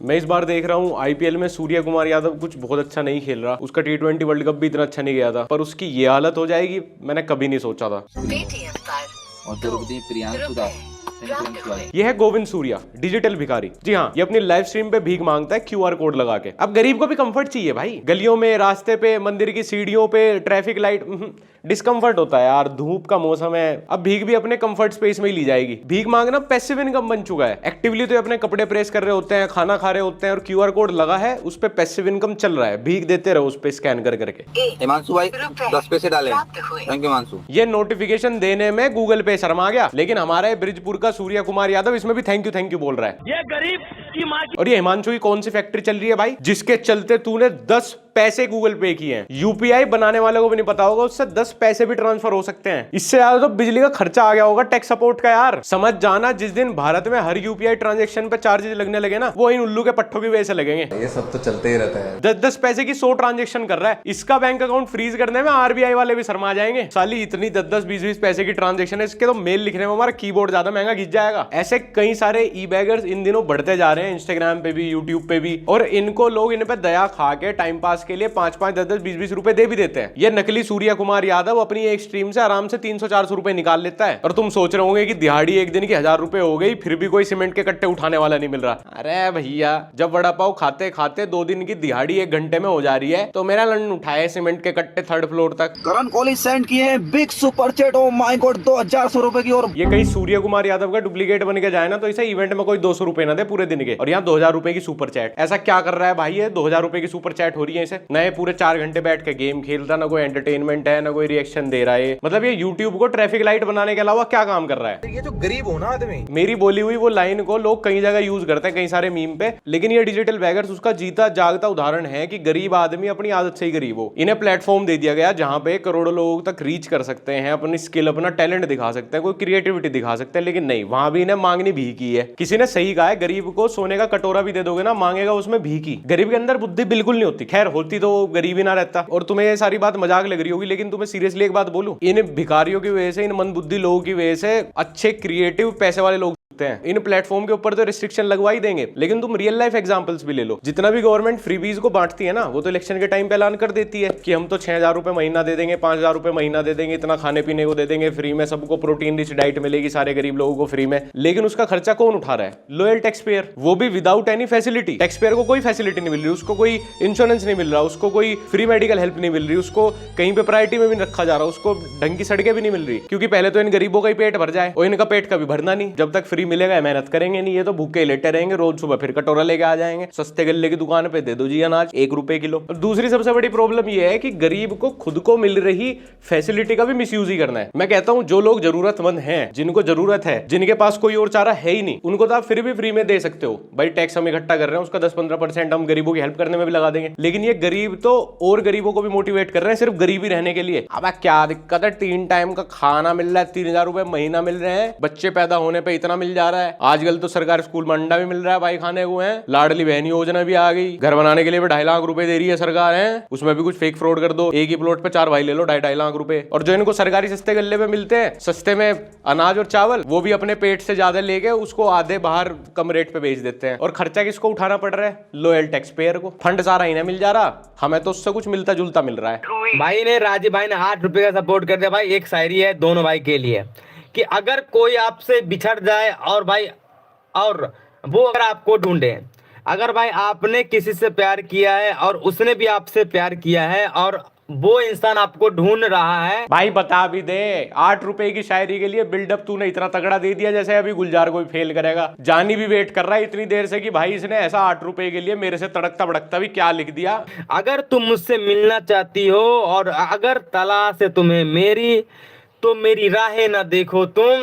मैं इस बार देख रहा हूँ आईपीएल में सूर्य कुमार यादव कुछ बहुत अच्छा नहीं खेल रहा। उसका टी20 वर्ल्ड कप भी इतना अच्छा नहीं गया था, पर उसकी ये हालत हो जाएगी मैंने कभी नहीं सोचा था। और द्रौपदी प्रियांशु दास ये है गोविंद सूर्या, डिजिटल भिखारी। जी हाँ, ये अपनी लाइव स्ट्रीम पे भीख मांगता है क्यूआर कोड लगा के। अब गरीब को भी कंफर्ट चाहिए भाई। गलियों में, रास्ते पे, मंदिर की सीढ़ियों पे, ट्रैफिक लाइट, डिस्कम्फर्ट होता है यार। धूप का मौसम है, अब भीख भी अपने कंफर्ट स्पेस में ही ली जाएगी। भीख मांगना पैसिव इनकम बन चुका है। एक्टिवली तो अपने कपड़े प्रेस कर रहे होते हैं, खाना खा रहे होते हैं, और क्यूआर कोड लगा है, उस पे पैसिव इनकम चल रहा है। भीख देते रहो उस पे स्कैन कर करके। हिमांशु भाई 10 पैसे डाले। Thank you Himanshu. ये नोटिफिकेशन देने में गूगल पे शर्मा गया, लेकिन हमारे ब्रिजपुर का सूर्य कुमार यादव इसमें भी थैंक यू बोल रहा है। ये गरीब की माँ की। और ये हिमांशु की कौन सी फैक्ट्री चल रही है भाई, जिसके चलते तूने 10 पैसे गूगल पे किए हैं। यूपीआई बनाने वाले को भी नहीं पता होगा उससे 10 पैसे भी ट्रांसफर हो सकते हैं। इससे ज्यादा तो बिजली का खर्चा आ गया होगा टैक्स सपोर्ट का यार। समझ जाना, जिस दिन भारत में हर यूपीआई ट्रांजैक्शन पे चार्जेस लगने लगे ना, वो इन उल्लू के पट्टों की वजह से लगेंगे। ये सब तो चलते ही रहता है। 10-10 पैसे की 100 ट्रांजेक्शन कर रहा है। इसका बैंक अकाउंट फ्रीज करने में आरबीआई वाले भी शर्मा जाएंगे। साली इतनी 10-10, 20-20 पैसे की ट्रांजेक्शन है, इसके तो मेल लिखने में हमारा कीबोर्ड ज्यादा महंगा घिस जाएगा। ऐसे कई सारे ई बैगर्स इन दिनों बढ़ते जा रहे हैं, इंस्टाग्राम पे भी, यूट्यूब पे भी। और इनको लोग इन पे दया खा के टाइम पास के लिए 5-5, 10-10, 20-20 रुपए दे भी देते हैं। ये नकली सूर्य कुमार यादव अपनी एक स्ट्रीम से आराम से 300-400 रुपए निकाल लेता है। और तुम सोच रहे होंगे कि दिहाड़ी एक दिन की 1000 रुपए हो गई, फिर भी कोई सीमेंट के कट्टे उठाने वाला नहीं मिल रहा। अरे भैया, जब वड़ा पाव खाते खाते 2 दिन की दिहाड़ी 1 घंटे में हो जा रही है, तो मेरा लंड उठाए सीमेंट के कट्टे 3rd फ्लोर तक। करण कोहली सेंड किए हैं big super chat. Oh my God, 2100 रुपए की। और ये कहीं सूर्य कुमार यादव का डुप्लीकेट बन के जाए ना, तो इसे इवेंट में कोई 200 रुपए ना दे पूरे दिन के, और यहाँ 2000 रुपए की सुपर चैट। ऐसा क्या कर रहा है भाई ये? 2000 रुपए की सुपर चैट हो रही है इसे। नए पूरे 4 घंटे बैठ के गेम खेलता, ना कोई एंटरटेनमेंट है, ना कोई रिएक्शन दे रहा है। मतलब ये यूट्यूब को ट्रैफिक लाइट बनाने के अलावा क्या काम कर रहा है? ये जो गरीब हो ना आदमी, मेरी बोली हुई वो लाइन को लोग कई जगह यूज करते हैं, कई सारे मीम पे, लेकिन ये डिजिटल बैगर्स उसका जीता जागता उदाहरण है कि गरीब आदमी अपनी आदत से ही गरीब हो। इन्हें प्लेटफॉर्म दे दिया गया जहां पे करोड़ों लोगों तक रीच कर सकते हैं, अपनी स्किल, अपना टैलेंट दिखा सकते हैं, कोई क्रिएटिविटी दिखा सकते हैं। लेकिन नहीं, वहां भी इन्हें मांगनी भीख ही है। किसी ने सही कहा है, गरीब को सोने का कटोरा भी दे दोगे ना, मांगेगा उसमें भीख ही। गरीब के अंदर बुद्धि बिल्कुल नहीं होती। खैर, होती तो गरीब ही ना रहता। और तुम्हें ये सारी बात मजाक लग रही होगी, लेकिन तुम्हें सीरियसली एक बात बोलूं, इन भिखारियों की वजह से, इन मंदबुद्धि लोगों की वजह से अच्छे क्रिएटिव पैसे वाले लोग हैं। इन प्लेटफॉर्म के ऊपर तो रिस्ट्रिक्शन लगवा ही देंगे, लेकिन तुम रियल लाइफ एग्जांपल्स भी ले लो। जितना भी गवर्नमेंट फ्रीबीज को बांटती है ना, वो तो इलेक्शन के टाइम पे ऐलान कर देती है कि हम तो 6000 रुपए महीना दे देंगे, 5000 रुपए महीना दे देंगे, इतना खाने पीने को दे देंगे फ्री में, सबको प्रोटीन रिच डाइट मिलेगी, सारे गरीब लोगों को फ्री में। लेकिन उसका खर्चा कौन उठा रहा है? लॉयल टैक्स पेयर, वो भी without any facility. Tax payer को कोई फैसिलिटी नहीं मिल रही, उसको कोई इंश्योरेंस नहीं मिल रहा, उसको कोई फ्री मेडिकल हेल्प नहीं मिल रही, उसको कहीं पे प्रायोरिटी में भी रखा जा रहा, उसको ढंग की सड़कें भी नहीं मिल रही। क्योंकि पहले तो इन गरीबों का ही पेट भर जाए, और इनका पेट कभी भरना नहीं। जब तक फ्री मिलेगा मेहनत करेंगे नहीं, ये तो भूखे लेटे रहेंगे, रोज सुबह फिर कटोरा लेके आ जाएंगे। सस्ते गल्ले की दुकान पे दे दो जी अनाज 1 रुपए किलो। और दूसरी सबसे बड़ी प्रॉब्लम ये है कि गरीब को खुद को मिल रही फैसिलिटी का भी मिसयूज ही करना है। मैं कहता हूं, जो लोग जरूरतमंद हैं, जिनको जरूरत है, जिनके पास कोई और चारा है ही नहीं, उनको तो आप फिर भी फ्री में दे सकते हो। भाई टैक्स हम इकट्ठा कर रहे हैं, उसका 10-15% हम गरीबों की हेल्प करने में भी लगा देंगे। लेकिन ये गरीब तो और गरीबों को भी मोटिवेट कर रहे हैं सिर्फ गरीबी रहने के लिए। अब क्या दिक्कत है? 3 टाइम का खाना मिल रहा है, 3000 रुपए महीना मिल रहे हैं, बच्चे पैदा होने पर इतना मिल जा रहा है। आजकल तो सरकार स्कूल में अंडा भी मिल रहा है भाई खाने को है। लाडली बहन योजना भी आ गई, घर बनाने के लिए भी 2.5 लाख रुपए दे रही है सरकार है। उसमें भी कुछ फेक फ्रॉड कर दो, एक ही प्लॉट पे 4 भाई ले लो, 2.5 लाख रुपए। और जो इनको सरकारी सस्ते गल्ले पे मिलते हैं, सस्ते में अनाज और चावल, वो भी अपने पेट से ज्यादा लेके उसको आधे बाहर कम रेट पे बेच देते हैं। और खर्चा किसको उठाना पड़ रहा है? लॉयल टैक्स पेयर को। फंड सारा इन्हें मिल जा रहा, हमें तो उससे कुछ मिलता जुलता मिल रहा है। भाई ने, राजीव भाई ने 8 रुपए का सपोर्ट कर दिया। भाई एक शायरी है दोनों भाई के लिए कि अगर कोई आपसे बिछड़ जाए और भाई, और वो अगर आपको ढूंढे, अगर भाई आपने किसी से प्यार किया है और उसने भी आपसे प्यार किया है और वो इंसान आपको ढूंढ रहा है, भाई बता भी दे। 8 रुपए की शायरी के लिए बिल्डअप तूने इतना तगड़ा दे दिया जैसे अभी गुलजार कोई फेल करेगा। जानी भी वेट कर रहा है इतनी देर से कि भाई इसने ऐसा 8 रुपए के लिए मेरे से तड़कता भड़कता भी क्या लिख दिया। अगर तुम मुझसे मिलना चाहती हो और अगर तलाश है तुम्हें मेरी, तो मेरी राहें ना देखो तुम,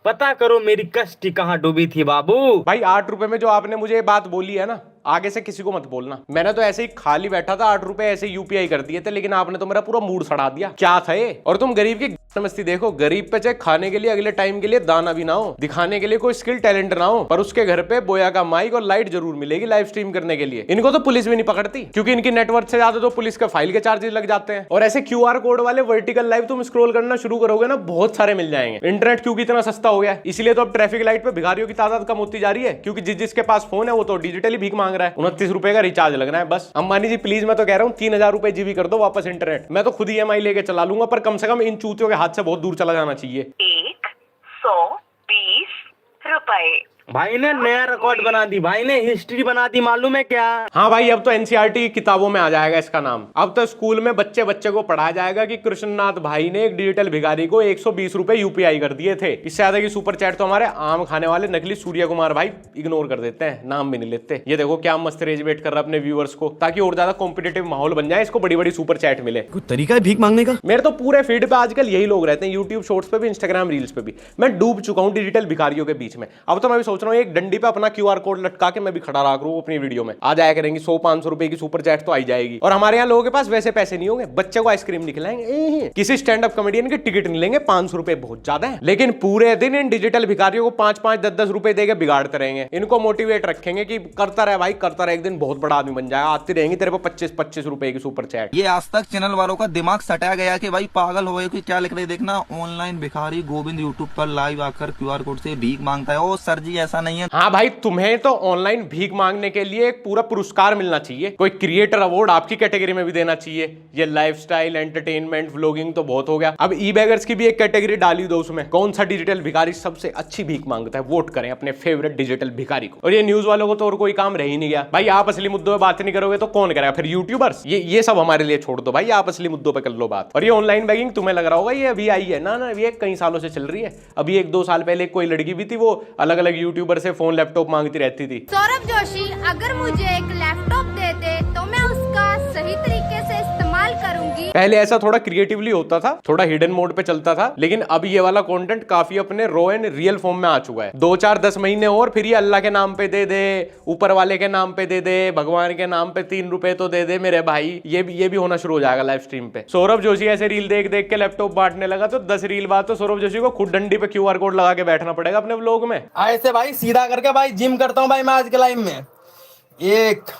पता करो मेरी कष्ट कहाँ डूबी थी बाबू। भाई 8 रुपए में जो आपने मुझे ये बात बोली है ना, आगे से किसी को मत बोलना। मैंने तो ऐसे ही खाली बैठा था, 8 रुपए ऐसे यूपीआई कर दिए थे, लेकिन आपने तो मेरा पूरा मूड सड़ा दिया। क्या था ये? और तुम गरीब की मस्ती देखो, गरीब पे चाहे खाने के लिए अगले टाइम के लिए दाना भी ना हो, दिखाने के लिए कोई स्किल टैलेंट ना हो, पर उसके घर पे बोया का माइक और लाइट जरूर मिलेगी लाइव स्ट्रीम करने के लिए। इनको तो पुलिस भी नहीं पकड़ती, क्योंकि इनकी नेटवर्क से ज्यादा तो पुलिस के फाइल के चार्जेस लग जाते हैं। और ऐसे QR कोड वाले वर्टिकल लाइव तुम स्क्रॉल करना शुरू करोगे ना, बहुत सारे मिल जाएंगे। इंटरनेट क्योंकि इतना सस्ता हो गया है, इसलिए तो अब ट्रैफिक लाइट पे भिखारियों की तादाद कम होती जा रही है, क्योंकि जिसके पास फोन है वो तो डिजिटली भीख मांग रहा है। 29 रुपए का रिचार्ज लगना है बस। अंबानी जी प्लीज, मैं तो कह रहा हूँ 3000 रुपए जीबी कर दो वापस इंटरनेट। मैं तो खुद EMI लेके चला लूंगा, पर कम से कम इन चूतियों के हाथ से बहुत दूर चला जाना चाहिए। 120 रुपए। भाई ने नया रिकॉर्ड बना दी, भाई ने हिस्ट्री बना दी, मालूम है क्या? हाँ भाई, अब तो NCERT की किताबों में आ जाएगा इसका नाम। अब तो स्कूल में बच्चे को पढ़ाया जाएगा कि कृष्णनाथ भाई ने एक डिजिटल भिखारी को 120 रुपए UPI कर दिए थे। इससे ज्यादा की सुपर चैट तो हमारे आम खाने वाले नकली सूर्य कुमार भाई इग्नोर कर देते हैं, नाम भी नहीं लेते। ये देखो क्या मस्त रेजवेट कर रहा है अपने व्यूअर्स को, ताकि और ज्यादा कॉम्पिटेटिव माहौल बन जाए, इसको बड़ी बड़ी सुपर चैट मिले। कोई तरीका है भीख मांगने का? मेरे तो पूरे फीड पे आजकल यही लोग रहते हैं, यूट्यूब शॉर्ट्स पे भी, इंस्टाग्राम रील्स पे भी। मैं डूब चुका हूँ डिजिटल भिखारियों के बीच में। अब तो मैं भी सोच रहा हूँ एक डंडी पे अपना QR कोड लटका के मैं भी खड़ा रहा करूँ अपनी वीडियो में। आ जाया करेंगी 100-500 रुपए की सुपर चैट तो आई जाएगी। और हमारे यहाँ लोगों के पास वैसे पैसे नहीं होंगे, बच्चे को आइसक्रीम नहीं खिलाएंगे, किसी स्टैंड अप कॉमेडियन के टिकट नहीं लेंगे, 500 रुपए बहुत ज्यादा है। लेकिन पूरे दिन इन डिजिटल भिखारियों को 5-5, 10-10 रुपए देके बिगाड़ते रहेंगे। इनको मोटिवेट रखेंगे कि करता रहे भाई, करता रहे, एक दिन बहुत बड़ा आदमी बन जाएगा। आती रहेंगी तेरे को 25-25 रुपए की सुपर चैट। ये आज तक चैनल वालों का दिमाग सटाया गया कि भाई पागल हो गए कि क्या लिख रहे देखना, ऑनलाइन भिखारी गोविंद यूट्यूब पर लाइव आकर QR कोड से भीख मांगता है। ओ सर जी ऐसा नहीं है। हाँ भाई, तुम्हें तो ऑनलाइन भीख मांगने के लिए एक पूरा पुरस्कार मिलना चाहिए, कोई क्रिएटर अवार्ड आपकी कैटेगरी में भी देना चाहिए। ये लाइफस्टाइल, एंटरटेनमेंट, व्लॉगिंग तो बहुत हो गया, अब ई-बैगर्स की भी एक कैटेगरी डाली दो उसमें। कौन सा डिजिटल भिखारी सबसे अच्छी भीख मांगता है, वोट करें अपने फेवरेट डिजिटल भिखारी को। और ये न्यूज वालों को तो और कोई काम रह ही नहीं गया भाई। आप असली मुद्दों पे बात नहीं करोगे तो कौन करेगा फिर? यूट्यूबर्स। ये सब हमारे लिए छोड़ दो भाई, आप असली मुद्दों पे कर लो बात। और ये ऑनलाइन बैगिंग तुम्हें लग रहा होगा ये अभी आई है, ना ये कई सालों से चल रही है। अभी 1-2 साल पहले कोई लड़की भी थी, वो अलग अलग यूट्यूबर से फोन लैपटॉप मांगती रहती थी। सौरभ जोशी, अगर मुझे एक लैपटॉप देते तो मैं उसका सही तरीके से इस्तेमाल करूंगी। पहले ऐसा थोड़ा क्रिएटिवली होता था, थोड़ा हिडन मोड पे चलता था, लेकिन अब ये वाला कंटेंट काफी अपने रॉ एंड रियल फॉर्म में आ चुका है। 2-4-10 महीने और फिर ये अल्लाह के नाम पे दे दे, ऊपर वाले के नाम पे दे दे, भगवान के नाम पे 3 रुपए तो दे दे मेरे भाई। ये भी होना शुरू हो जाएगा लाइव स्ट्रीम पे। सौरभ जोशी ऐसे रील देख देख के लैपटॉप बांटने लगा तो 10 रील बाद तो सौरभ जोशी को खुद डंडी पे QR कोड लगा के बैठना पड़ेगा अपने व्लॉग में। ऐसे भाई सीधा करके भाई जिम करता हूँ भाई मैं आज के लाइव में। 1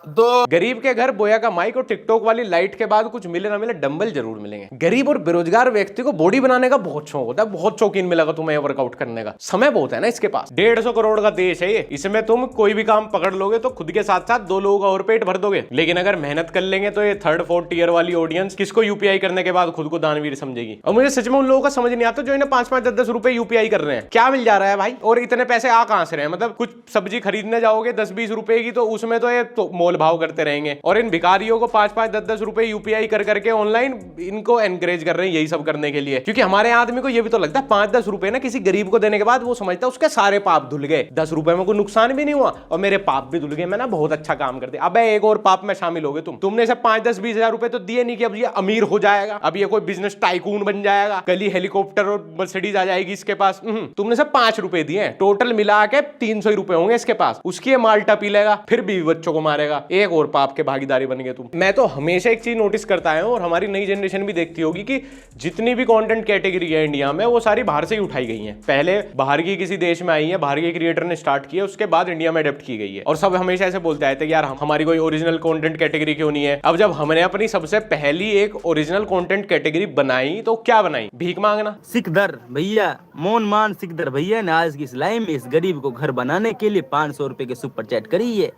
2 गरीब के घर बोया का माइक और टिकटॉक वाली लाइट के बाद कुछ मिले ना मिले डंबल जरूर मिलेंगे। गरीब और बेरोजगार व्यक्ति को बॉडी बनाने का बहुत शौक होता है, बहुत शौकीन मिलेगा तुम्हें वर्कआउट करने का। समय बहुत है ना इसके पास, 150 करोड़ का देश है ये। इसमें तुम कोई भी काम पकड़ लोगे तो खुद के साथ साथ 2 लोगों का और पेट भर दोगे। लेकिन अगर मेहनत कर लेंगे तो ये 3rd-4th टियर वाली ऑडियंस किसको UPI करने के बाद खुद को दानवीर समझेगी। और मुझे सच में उन लोगों का समझ नहीं आता जो इन्हें 5-5, 10-10 रुपए UPI कर रहे हैं। क्या मिल जा रहा है भाई? और इतने पैसे आ कहां से रहे हैं? मतलब कुछ सब्जी खरीदने जाओगे 10-20 रुपए की, तो उसमें तो ये तो मोल भाव करते रहेंगे। और इन भिखारियों को 5-5, 10-10 रुपए UPI कर करके ऑनलाइन इनको एनकरेज कर रहे हैं यही सब करने के लिए। क्योंकि हमारे आदमी को ये भी तो लगता है 5-10 रुपए ना किसी गरीब को देने के बाद वो समझता है उसके सारे पाप धुल गए, 10 रुपए में कोई नुकसान भी नहीं हुआ और मेरे पाप भी धुल गए, मैं ना बहुत अच्छा काम करते। अब एक और पाप में शामिल हो गए तुमने इसे 5-10, 20 हजार रुपए तो दिए नहीं कि अब ये अमीर हो जाएगा, अब ये कोई बिजनेस टाइकून बन जाएगा, कल ही हेलीकॉप्टर और मर्सिडीज आ जाएगी इसके पास। तुमने सिर्फ 5 रुपए दिए, टोटल मिला के 300 रुपए होंगे इसके पास। उसकी ये माल्टा पी लेगा, फिर भी बच्चों को मारेगा। एक और पाप के भागीदारी बन गए तुम। मैं तो हमेशा एक चीज नोटिस करता है और हमारी नई जनरेशन भी देखती होगी कि जितनी भी कंटेंट कैटेगरी है इंडिया में वो सारी बाहर से ही उठाई गई हैं। पहले बाहर की किसी देश में आई है, बाहर के क्रिएटर ने स्टार्ट किया, उसके बाद इंडिया में अडेप्ट की गई है। और सब हमेशा ऐसे बोलते आए थे यार हमारी कोई ओरिजिनल कंटेंट कैटेगरी क्यों नहीं है। अब जब हमने अपनी सबसे पहली एक ओरिजिनल कंटेंट कैटेगरी बनाई तो क्या बनाई? भीख मांगना। सिकदर भैया, मोन मान सिकदर भैया ने आज की इस लाइव में इस गरीब को घर बनाने के लिए 500 रुपए के सुपर चैट करी है।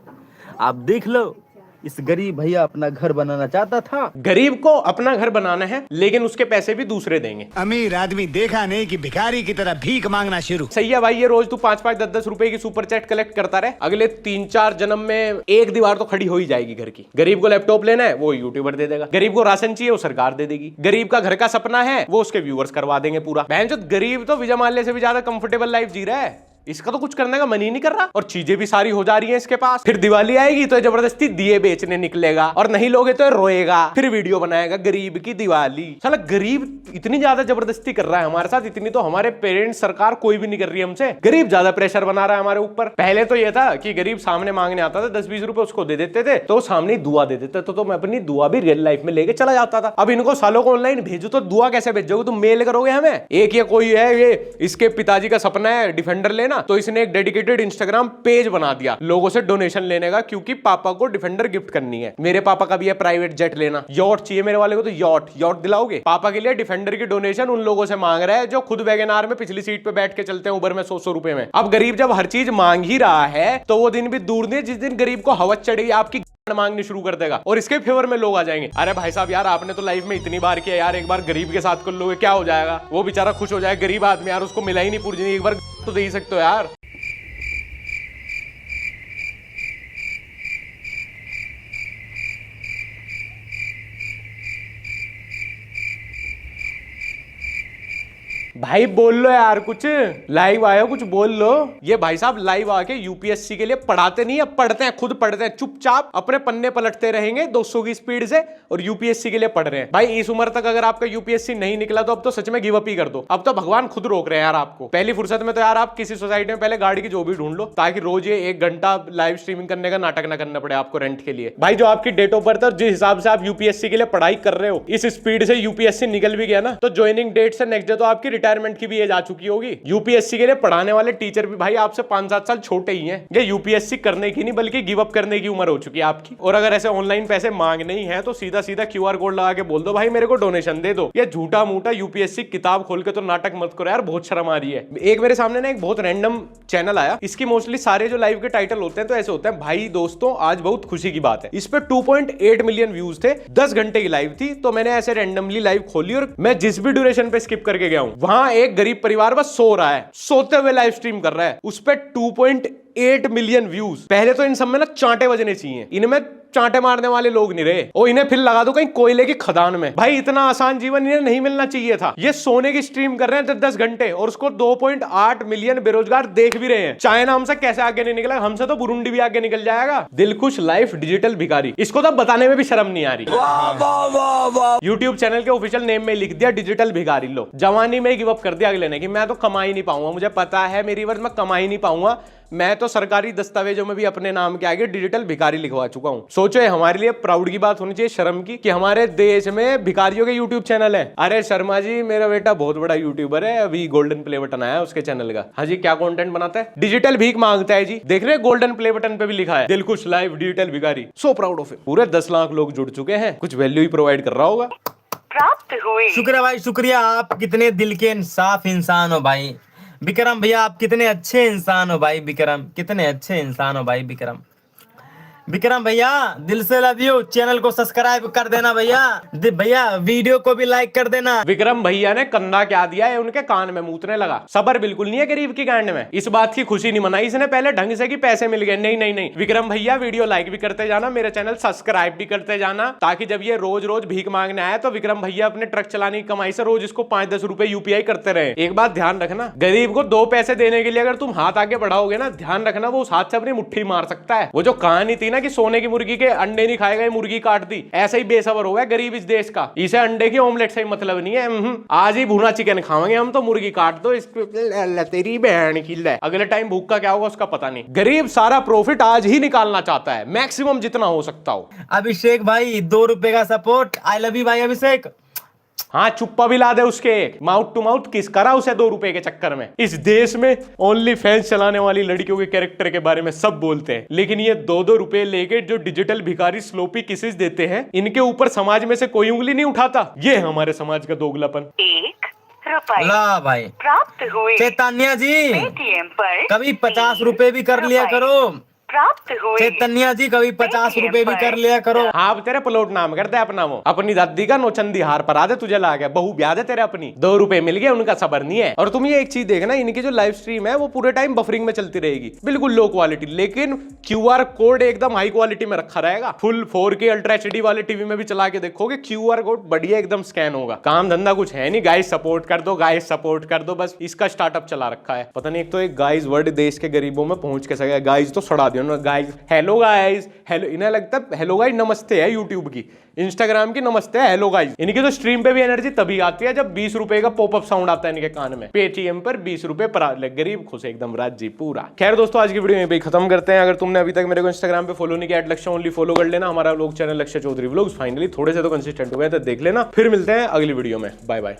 आप देख लो, इस गरीब भैया अपना घर बनाना चाहता था। गरीब को अपना घर बनाना है लेकिन उसके पैसे भी दूसरे देंगे। अमीर आदमी देखा नहीं कि भिखारी की तरह भीख मांगना शुरू। सही है भाई, ये रोज तू 5-5, 10-10 रुपए की सुपर चैट कलेक्ट करता रहे, अगले 3-4 जन्म में एक दीवार तो खड़ी हो ही जाएगी घर की। गरीब को लैपटॉप लेना है वो यूट्यूबर दे देगा, गरीब को राशन चाहिए वो सरकार दे देगी, गरीब का घर का सपना है वो उसके व्यूअर्स करवा देंगे पूरा। बहन जो गरीब तो विजय माल्या से भी ज्यादा कंफर्टेबल लाइफ जी रहा है। इसका तो कुछ करने का मन ही नहीं कर रहा और चीजें भी सारी हो जा रही हैं इसके पास। फिर दिवाली आएगी तो जबरदस्ती दिए बेचने निकलेगा और नहीं लोगे तो रोएगा, फिर वीडियो बनाएगा गरीब की दिवाली। साला गरीब इतनी ज्यादा जबरदस्ती कर रहा है हमारे साथ, इतनी तो हमारे पेरेंट्स सरकार कोई भी नहीं कर रही हमसे। गरीब ज्यादा प्रेशर बना रहा है हमारे ऊपर। पहले तो ये था कि गरीब सामने मांगने आता था 10-20 रुपए उसको दे देते थे तो सामने ही दुआ दे देते तो मैं अपनी दुआ भी रियल लाइफ में लेके चला जाता था। अब इनको सालों को ऑनलाइन भेजो तो दुआ कैसे भेजोगे तुम? मेल करोगे हमें? एक या कोई है ये इसके पिताजी का सपना है डिफेंडर लेना तो इसने एक डेडिकेटेड इंस्टाग्राम पेज बना दिया लोगों से डोनेशन लेने का, क्योंकि पापा को डिफेंडर गिफ्ट करनी है। मेरे पापा का भी है प्राइवेट जेट लेना, यॉट चाहिए मेरे वाले को तो यॉट दिलाओगे। पापा के लिए डिफेंडर की डोनेशन उन लोगों से मांग रहा है जो खुद वैगनार में पिछली सीट पे बैठ के चलते हैं उबर में 100 रुपए में। अब गरीब जब हर चीज मांग ही रहा है तो वो दिन भी दूर नहीं जिस दिन गरीब को हवस चढ़ेगी आपकी मांगनी शुरू कर देगा और इसके फेवर में लोग आ जाएंगे। अरे भाई साहब यार आपने तो लाइफ में इतनी बार किया यार, एक बार गरीब के साथ कर लोगे क्या हो जाएगा? वो बेचारा खुश हो जाए, गरीब आदमी यार, उसको मिला ही नहीं पूरी जिंदगी, एक बार तो दे ही सकते हो यार। भाई बोल लो यार, कुछ लाइव आया कुछ बोल लो। ये भाई साहब लाइव आके यूपीएससी के लिए पढ़ाते नहीं है, पढ़ते हैं, खुद पढ़ते हैं, चुपचाप अपने पन्ने पलटते रहेंगे 200 की स्पीड से और यूपीएससी के लिए पढ़ रहे हैं। भाई इस उम्र तक अगर आपका यूपीएससी नहीं निकला तो अब तो सच में गिव अप ही कर दो। अब तो भगवान खुद रोक रहे हैं यार आपको। पहली फुर्सत में तो यार आप किसी सोसाइटी में पहले गाड़ी की जो भी ढूंढ लो ताकि रोज ये 1 घंटा लाइव स्ट्रीमिंग करने का नाटक ना करना पड़े आपको रेंट के लिए। भाई जो आपकी डेट ऑफ बर्थ है जिस हिसाब से आप यूपीएससी के लिए पढ़ाई कर रहे हो, इस स्पीड से यूपीएससी निकल भी गया ना तो ज्वाइनिंग डेट से नेक्स्ट डे तो आपकी रिटायरमेंट की भी एज आ चुकी होगी। यूपीएससी के लिए पढ़ाने वाले टीचर भी भाई आपसे 5-7 साल छोटे ही हैं। ये यूपीएससी करने की नहीं बल्कि गिव अप करने की उम्र हो चुकी है आपकी। और अगर ऐसे ऑनलाइन पैसे मांगने ही है तो सीधा सीधा क्यूआर कोड लगा के बोल दो भाई मेरे को डोनेशन दे दो। ये झूठा मूठा यूपीएससी किताब खोल के तो नाटक मत करो यार, बहुत शर्म आ रही है। एक मेरे सामने ना एक बहुत रैंडम चैनल आया, इसकी मोस्टली सारे जो लाइव के टाइटल होते हैं तो ऐसे होते हैं, भाई दोस्तों आज बहुत खुशी की बात है। इस पे 2.8 मिलियन व्यूज थे, 10 घंटे की लाइव थी। तो मैंने ऐसे रैंडमली लाइव खोली और मैं जिस भी ड्यूरेशन पे स्किप करके गया हूं वहां एक गरीब परिवार बस सो रहा है, सोते हुए लाइव स्ट्रीम कर रहा है, उस पे 2.8 मिलियन व्यूज। पहले तो इन सब में ना चांटे बजने चाहिए, इनमें चांटे मारने वाले लोग नहीं रहे। और इन्हें फिर लगा दो कहीं कोयले की खदान में। भाई इतना आसान जीवन इन्हें नहीं मिलना चाहिए था। ये सोने की स्ट्रीम कर रहे हैं 10 घंटे और उसको 2.8 मिलियन बेरोजगार देख भी रहे हैं। चाइना हमसे कैसे आगे नहीं निकला, हमसे तो बुरुंडी भी आगे निकल जाएगा। दिलखुश लाइफ डिजिटल भिखारी, इसको तो बताने में भी शर्म नहीं आ रही। यूट्यूब चैनल के ऑफिशियल नेम में लिख दिया डिजिटल भिखारी। लो जवानी में गिव अप कर दिया अगले ने कि मैं तो कमा ही नहीं पाऊंगा, मुझे पता है मेरी वर्ष में कमा ही नहीं पाऊंगा, मैं तो सरकारी दस्तावेजों में भी अपने नाम के आगे डिजिटल भिखारी लिखवा चुका हूं। सोचो हमारे लिए प्राउड की बात होनी चाहिए, शर्म की, कि हमारे देश में भिखारियों के यूट्यूब चैनल है। अरे शर्मा जी मेरा बेटा बहुत बड़ा यूट्यूबर है, अभी गोल्डन प्ले बटन आया उसके चैनल का। हाँ जी क्या कंटेंट बनाता है? डिजिटल भीख मांगता है जी। देख रहे हैं गोल्डन प्ले बटन पे भी लिखा है दिलखुश लाइव डिजिटल भिखारी। So proud of it. पूरे 10 लाख लोग जुड़ चुके हैं, कुछ वैल्यू ही प्रोवाइड कर रहा होगा। प्राप्त हुए। शुक्रिया भाई शुक्रिया, आप कितने दिल के इंसाफ इंसान हो भाई। विक्रम भैया आप कितने अच्छे इंसान हो भाई। विक्रम कितने अच्छे इंसान हो भाई। विक्रम भैया दिल से लव यू। चैनल को सब्सक्राइब कर देना भैया। भैया वीडियो को भी लाइक कर देना। विक्रम भैया ने कंधा क्या दिया है, उनके कान में मूतने लगा। सबर बिल्कुल नहीं है गरीब की गांड में। इस बात की खुशी नहीं मनाई इसने पहले ढंग से कि पैसे मिल गए। नहीं विक्रम भैया वीडियो लाइक भी करते जाना, मेरे चैनल सब्सक्राइब भी करते जाना, ताकि जब ये रोज रोज भीख मांगने आए तो विक्रम भैया अपने ट्रक चलाने की कमाई से रोज इसको 5-10 रुपए यूपीआई करते रहे। एक बात ध्यान रखना, गरीब को 2 पैसे देने के लिए अगर तुम हाथ आगे बढ़ाओगे ना, ध्यान रखना वो उस हाथ से अपनी मुट्ठी मार सकता है। वो जो कहानी थी ना कि सोने की मुर्गी के अंडे नहीं खाएगा, ये मुर्गी काट दी, ऐसा ही बेसबर हो गया गरीब इस देश का। इसे अंडे की ऑमलेट से ही मतलब नहीं है। आज ही भुना चिकन खाएंगे हम तो मुर्गी काट दो तेरी बहन की। अगले टाइम भूख का क्या होगा उसका पता नहीं। गरीब सारा प्रॉफिट आज ही निकालना चाहता है, मैक्सिमम जितना हो सकता हो। अभिषेक भाई 2 रुपए का सपोर्ट, आई लव यू भाई अभिषेक। हाँ चुप्पा भी ला दे उसके, माउथ टू माउथ किस करा उसे 2 रुपए के चक्कर में। इस देश में ओनली फैंस चलाने वाली लड़कियों के कैरेक्टर के बारे में सब बोलते हैं, लेकिन ये 2-2 रुपए लेके जो डिजिटल भिखारी स्लोपी किसेस देते हैं, इनके ऊपर समाज में से कोई उंगली नहीं उठाता। ये हमारे समाज का दोगलापन। 1 रुपए ला भाई प्राप्त हुए। चैतन्य जी पेटीएम पर कभी 50 रुपए भी कर लिया करो। प्राप्त हुए। चैतन्या जी कभी 50 रुपए भी कर लिया करो। हाँ अब तेरे प्लॉट नाम कर दे अपना, वो अपनी दादी का नौचंदी हार पर आ दे, तुझे ला गया बहू ब्याह दे तेरे अपनी, 2 रुपए मिल गए, उनका सबर नहीं है। और तुम ये एक चीज देखना, इनकी जो लाइव स्ट्रीम है वो पूरे टाइम बफरिंग में चलती रहेगी, बिल्कुल लो क्वालिटी, लेकिन QR कोड एकदम हाई क्वालिटी में रखा रहेगा। फुल 4K अल्ट्रा HD वाले टीवी में भी चला के देखोगे QR कोड बढ़िया एकदम स्कैन होगा। काम धंधा कुछ है नहीं, गाइस सपोर्ट कर दो, गाइस सपोर्ट कर दो, बस इसका स्टार्टअप चला रखा है। पता नहीं, एक तो एक गाइस वर्ड देश के गरीबों में पहुंच के सके, गाइस तो सड़ा दिया उन्होंने, गाइस हेलो गाइस, हेलो, इन्हें लगता है हेलो गाइस नमस्ते है यूट्यूब की, इंस्टाग्राम की नमस्ते है हेलो गाइस। इनकी तो स्ट्रीम पे भी एनर्जी तभी आती है जब 20 रुपए का पॉपअप साउंड आता है इनके कान में। पेटीएम पर 20 रुपए पर गरीब खुश एकदम राज्य पूरा। खैर दोस्तों, आज की वीडियो यहीं पे खत्म करते हैं। अगर तुमने अभी तक मेरे को इंस्टाग्राम पे फॉलो नहीं किया, @लक्ष्य ओनली फॉलो कर लेना। हमारा लोग चैनल लक्ष्य चौधरी व्लॉग्स फाइनली थोड़े से तो कंसिस्टेंट हो गए, तो देख लेना। फिर मिलते हैं अगली वीडियो में, बाय बाय।